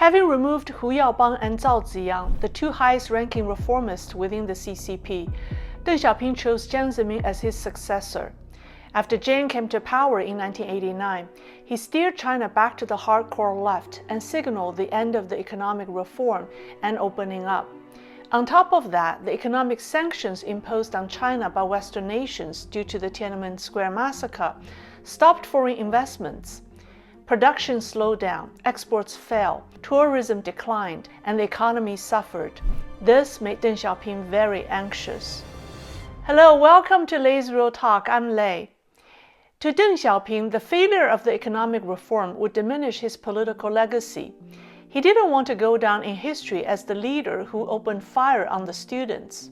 Having removed Hu Yaobang and Zhao Ziyang, the two highest-ranking reformists within the CCP, Deng Xiaoping chose Jiang Zemin as his successor. After Jiang came to power in 1989, he steered China back to the hardcore left and signaled the end of the economic reform and opening up. On top of that, the economic sanctions imposed on China by Western nations due to the Tiananmen Square massacre stopped foreign investments. Production slowed down, exports fell, tourism declined, and the economy suffered. This made Deng Xiaoping very anxious. Hello, welcome to Lei's Real Talk. I'm Lei. To Deng Xiaoping, the failure of the economic reform would diminish his political legacy. He didn't want to go down in history as the leader who opened fire on the students.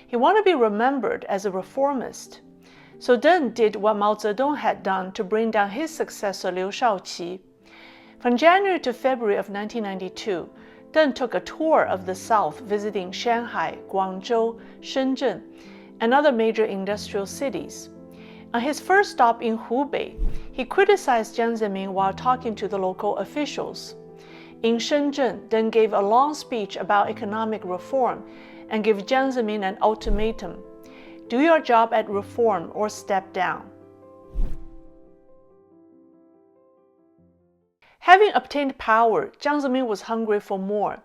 He wanted to be remembered as a reformist. So Deng did what Mao Zedong had done to bring down his successor Liu Shaoqi. From January to February of 1992, Deng took a tour of the South, visiting Shanghai, Guangzhou, Shenzhen, and other major industrial cities. On his first stop in Hubei, he criticized Jiang Zemin while talking to the local officials. In Shenzhen, Deng gave a long speech about economic reform and gave Jiang Zemin an ultimatum: do your job at reform or step down. Having obtained power, Jiang Zemin was hungry for more.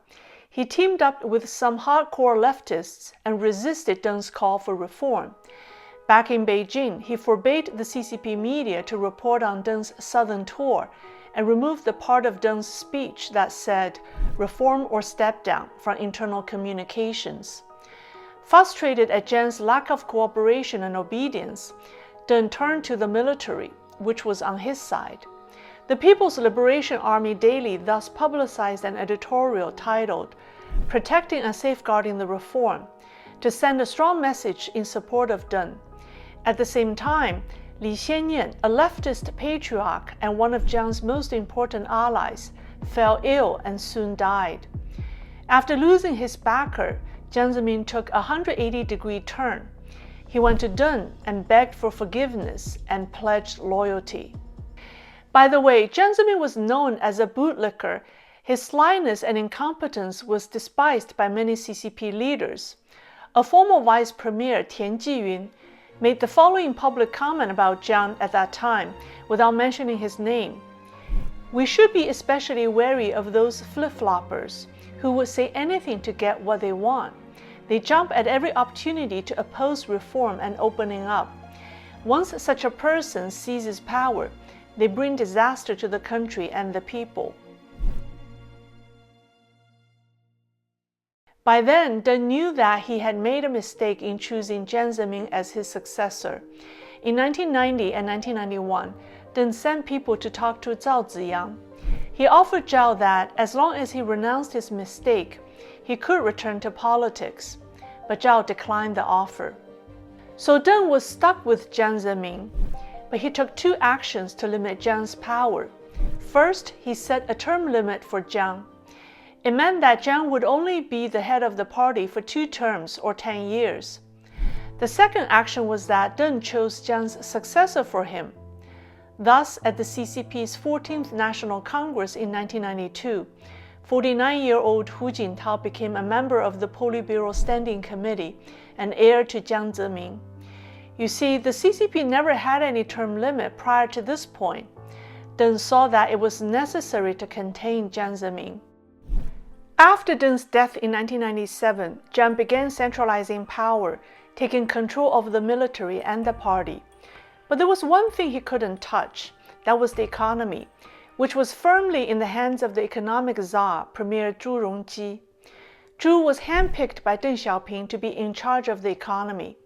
He teamed up with some hardcore leftists and resisted Deng's call for reform. Back in Beijing, he forbade the CCP media to report on Deng's southern tour and removed the part of Deng's speech that said "reform or step down" from internal communications. Frustrated at Jiang's lack of cooperation and obedience, Deng turned to the military, which was on his side. The People's Liberation Army Daily thus publicized an editorial titled "Protecting and Safeguarding the Reform" to send a strong message in support of Deng. At the same time, Li Xianyan, a leftist patriarch and one of Jiang's most important allies, fell ill and soon died. After losing his backer, Jiang Zemin took a 180-degree turn. He went to Deng and begged for forgiveness and pledged loyalty. By the way, Jiang Zemin was known as a bootlicker. His slyness and incompetence was despised by many CCP leaders. A former vice premier, Tian Jiyun, made the following public comment about Jiang at that time, without mentioning his name: "We should be especially wary of those flip-floppers who would say anything to get what they want. They jump at every opportunity to oppose reform and opening up. Once such a person seizes power, they bring disaster to the country and the people." By then, Deng knew that he had made a mistake in choosing Jiang Zemin as his successor. In 1990 and 1991, Deng sent people to talk to Zhao Ziyang. He offered Zhao that, as long as he renounced his mistake, he could return to politics, but Zhao declined the offer. So Deng was stuck with Jiang Zemin, but he took two actions to limit Jiang's power. First, he set a term limit for Jiang. It meant that Jiang would only be the head of the party for 2 terms or 10 years. The second action was that Deng chose Jiang's successor for him. Thus, at the CCP's 14th National Congress in 1992, 49-year-old Hu Jintao became a member of the Politburo Standing Committee and heir to Jiang Zemin. You see, the CCP never had any term limit prior to this point. Deng saw that it was necessary to contain Jiang Zemin. After Deng's death in 1997, Jiang began centralizing power, taking control of the military and the party. But there was one thing he couldn't touch. That was the economy, which was firmly in the hands of the economic czar, Premier Zhu Rongji. Zhu was handpicked by Deng Xiaoping to be in charge of the economy.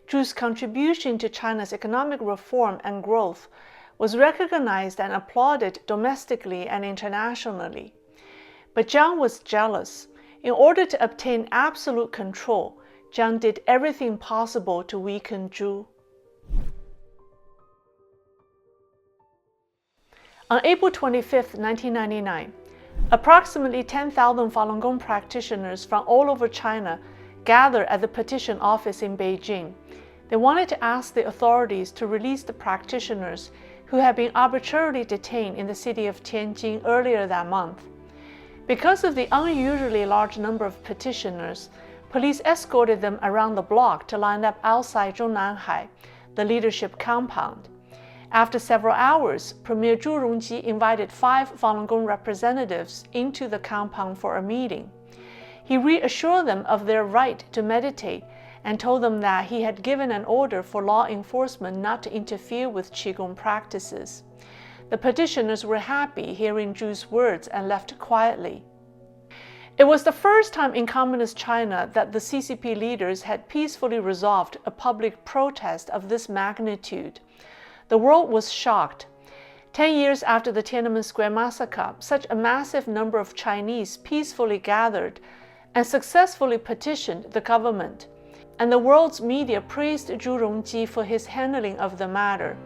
Zhu's contribution to China's economic reform and growth was recognized and applauded domestically and internationally. But Jiang was jealous. In order to obtain absolute control, Jiang did everything possible to weaken Zhu. On April 25, 1999, approximately 10,000 Falun Gong practitioners from all over China gathered at the petition office in Beijing. They wanted to ask the authorities to release the practitioners who had been arbitrarily detained in the city of Tianjin earlier that month. Because of the unusually large number of petitioners, police escorted them around the block to line up outside Zhongnanhai, the leadership compound. After several hours, Premier Zhu Rongji invited 5 Falun Gong representatives into the compound for a meeting. He reassured them of their right to meditate and told them that he had given an order for law enforcement not to interfere with Qigong practices. The petitioners were happy hearing Zhu's words and left quietly. It was the first time in Communist China that the CCP leaders had peacefully resolved a public protest of this magnitude. The world was shocked. 10 years after the Tiananmen Square massacre, such a massive number of Chinese peacefully gathered and successfully petitioned the government, and the world's media praised Zhu Rongji for his handling of the matter.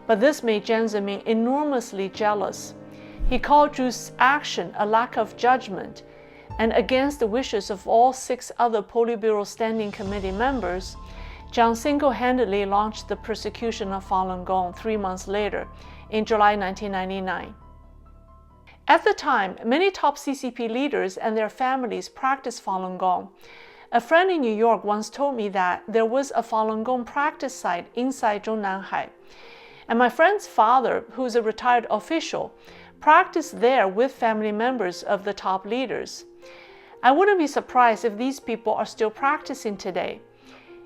But this made Jiang Zemin enormously jealous. He called Zhu's action a lack of judgment, and against the wishes of all 6 other Politburo Standing Committee members, Jiang single-handedly launched the persecution of Falun Gong 3 months later, in July 1999. At the time, many top CCP leaders and their families practiced Falun Gong. A friend in New York once told me that there was a Falun Gong practice site inside Zhongnanhai, and my friend's father, who's a retired official, practiced there with family members of the top leaders. I wouldn't be surprised if these people are still practicing today.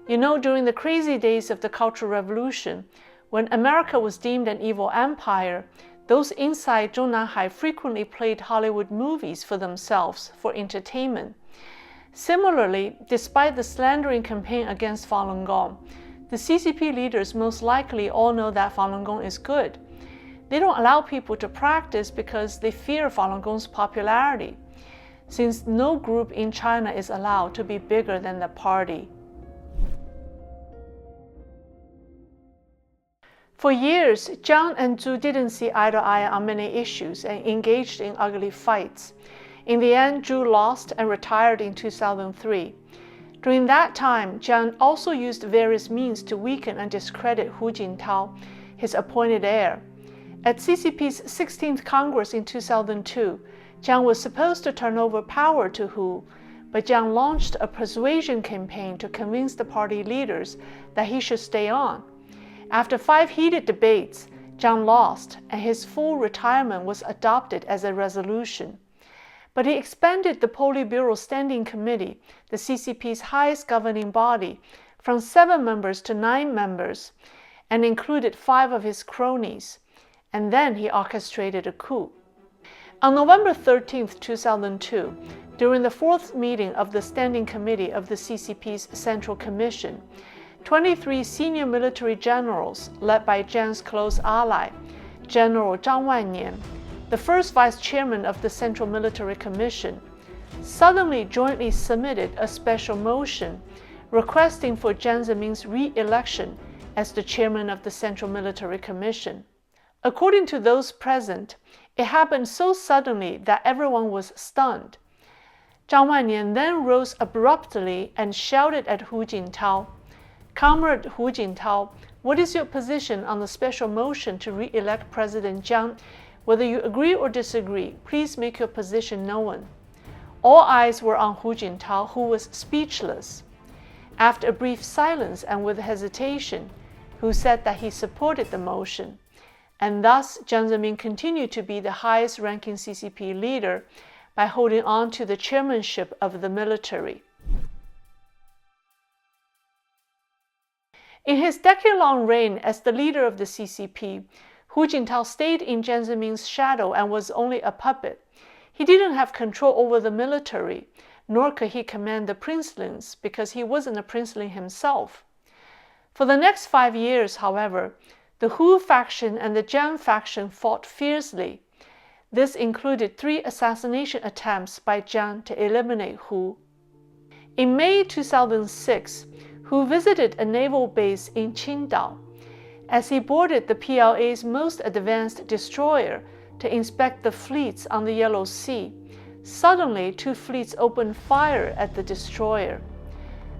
You know, during the crazy days of the Cultural Revolution, when America was deemed an evil empire, those inside Zhongnanhai frequently played Hollywood movies for themselves for entertainment. Similarly, despite the slandering campaign against Falun Gong, the CCP leaders most likely all know that Falun Gong is good. They don't allow people to practice because they fear Falun Gong's popularity, since no group in China is allowed to be bigger than the party. For years, Jiang and Zhu didn't see eye to eye on many issues and engaged in ugly fights. In the end, Zhu lost and retired in 2003. During that time, Jiang also used various means to weaken and discredit Hu Jintao, his appointed heir. At CCP's 16th Congress in 2002, Jiang was supposed to turn over power to Hu, but Jiang launched a persuasion campaign to convince the party leaders that he should stay on. After 5 heated debates, Jiang lost, and his full retirement was adopted as a resolution. But he expanded the Politburo Standing Committee, the CCP's highest governing body, from 7 members to 9 members, and included 5 of his cronies. And then he orchestrated a coup. On November 13, 2002, during the 4th meeting of the Standing Committee of the CCP's Central Commission, 23 senior military generals, led by Jiang's close ally, General Zhang Wannian, the first vice chairman of the Central Military Commission, suddenly jointly submitted a special motion requesting for Jiang Zemin's re-election as the chairman of the Central Military Commission. According to those present, it happened so suddenly that everyone was stunned. Zhang Wannian then rose abruptly and shouted at Hu Jintao, "Comrade Hu Jintao, what is your position on the special motion to re-elect President Jiang? Whether you agree or disagree, please make your position known." All eyes were on Hu Jintao, who was speechless. After a brief silence and with hesitation, Hu said that he supported the motion, and thus Jiang Zemin continued to be the highest-ranking CCP leader by holding on to the chairmanship of the military. In his decade-long reign as the leader of the CCP, Hu Jintao stayed in Jiang Zemin's shadow and was only a puppet. He didn't have control over the military, nor could he command the princelings because he wasn't a princeling himself. For the next 5 years, however, the Hu faction and the Jiang faction fought fiercely. This included 3 assassination attempts by Jiang to eliminate Hu. In May 2006, Hu visited a naval base in Qingdao. As he boarded the PLA's most advanced destroyer to inspect the fleets on the Yellow Sea, suddenly 2 fleets opened fire at the destroyer.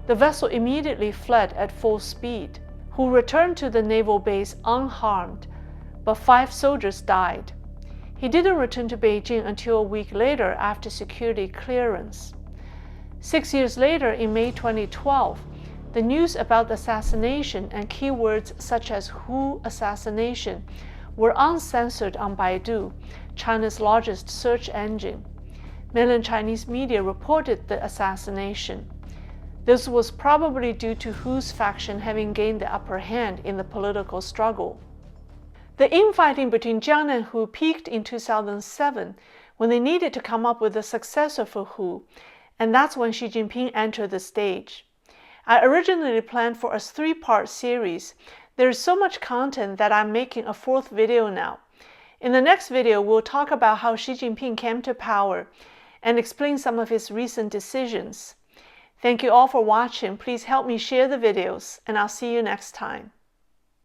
The vessel immediately fled at full speed. Hu returned to the naval base unharmed, but 5 soldiers died. He didn't return to Beijing until a week later after security clearance. 6 years later, in May 2012, the news about the assassination and keywords such as Hu assassination were uncensored on Baidu, China's largest search engine. Mainland Chinese media reported the assassination. This was probably due to Hu's faction having gained the upper hand in the political struggle. The infighting between Jiang and Hu peaked in 2007 when they needed to come up with a successor for Hu, and that's when Xi Jinping entered the stage. I originally planned for a 3-part series. There is so much content that I'm making a 4th video now. In the next video, we'll talk about how Xi Jinping came to power and explain some of his recent decisions. Thank you all for watching. Please help me share the videos, and I'll see you next time.